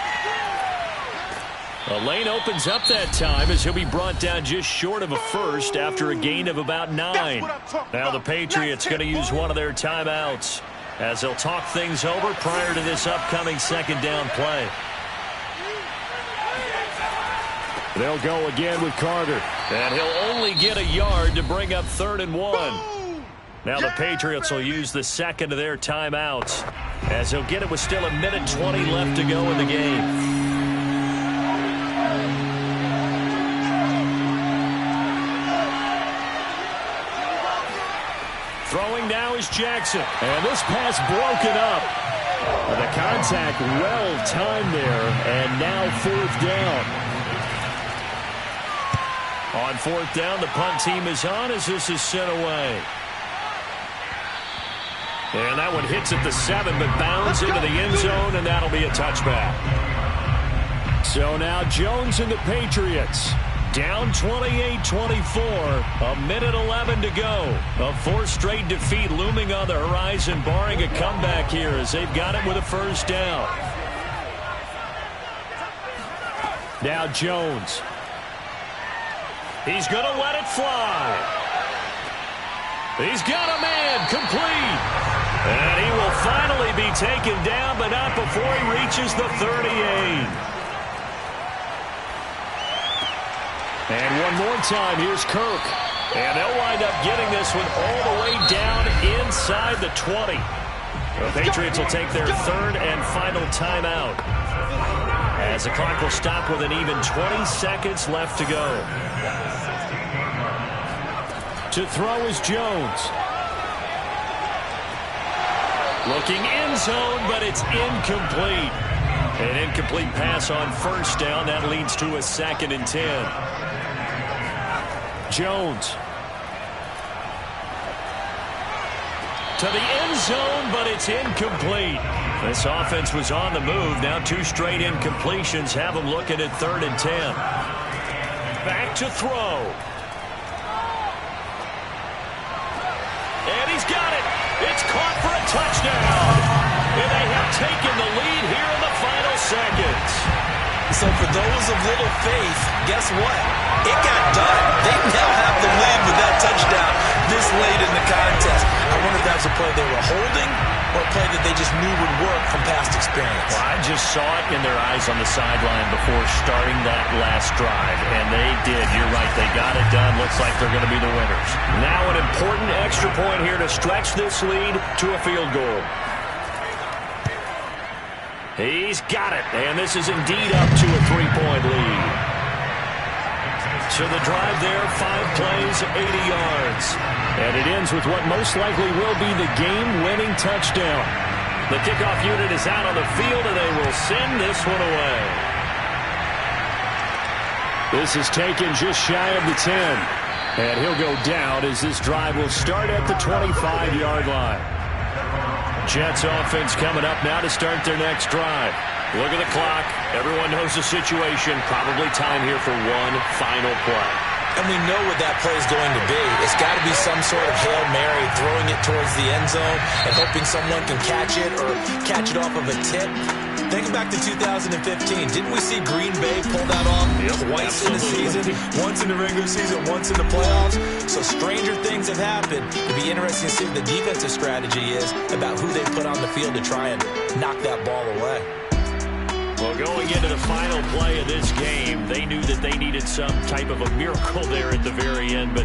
Speaker 3: A lane opens up that time as he'll be brought down just short of a first after a gain of about 9. Now the Patriots going to use one of their timeouts as they'll talk things over prior to this upcoming second down play. They'll go again with Carter. And he'll only get a yard to bring up 3rd and 1. Now the Patriots will use the second of their timeouts as he'll get it with still 1:20 left to go in the game. Throwing now is Jackson. And this pass broken up. The contact well timed there. And now 4th down. On 4th down, the punt team is on as this is sent away. And that one hits at the 7, but bounds into the end zone, and that'll be a touchback. So now Jones and the Patriots down 28-24, 1:11 to go. A 4th straight defeat looming on the horizon, barring a comeback here as they've got it with a first down. Now Jones. He's going to let it fly. He's got a man complete. And he will finally be taken down, but not before he reaches the 38. And one more time, here's Kirk. And they'll wind up getting this one all the way down inside the 20. The Patriots will take their 3rd and final timeout as the clock will stop with an even 20 seconds left to go. To throw is Jones. Looking end zone, but it's incomplete. An incomplete pass on first down. That leads to a 2nd and 10. Jones. To the end zone, but it's incomplete.
Speaker 1: This offense was on the move. Now 2 straight incompletions have them looking at 3rd and 10. Back to throw. And he's got it. It's caught for a touchdown. And they have taken the lead here in the final seconds.
Speaker 2: So for those of little faith, guess what? It got done. They now have the lead with that touchdown this late in the contest. I wonder if that was a play they were holding or a play that they just knew would work from past experience.
Speaker 1: Well, I just saw it in their eyes on the sideline before starting that last drive, and they did. You're right. They got it done. Looks like they're going to be the winners. Now an important extra point here to stretch this lead to a field goal. He's got it, and this is indeed up to a 3-point lead. So the drive there, 5 plays, 80 yards. And it ends with what most likely will be the game-winning touchdown. The kickoff unit is out on the field, and they will send this one away.
Speaker 3: This is taken just shy of the 10. And he'll go down as this drive will start at the 25-yard line.
Speaker 1: Jets offense coming up now to start their next drive. Look at the clock. Everyone knows the situation. Probably time here for one final play.
Speaker 2: And we know what that play is going to be. It's got to be some sort of Hail Mary, throwing it towards the end zone and hoping someone can catch it or catch it off of a tip. Think back to 2015. Didn't we see Green Bay pull that off twice in the season? Once in the regular season, once in the playoffs. So stranger things have happened. It'll be interesting to see what the defensive strategy is about who they put on the field to try and knock that ball away.
Speaker 1: Well, going into the final play of this game, they knew that they needed some type of a miracle there at the very end, but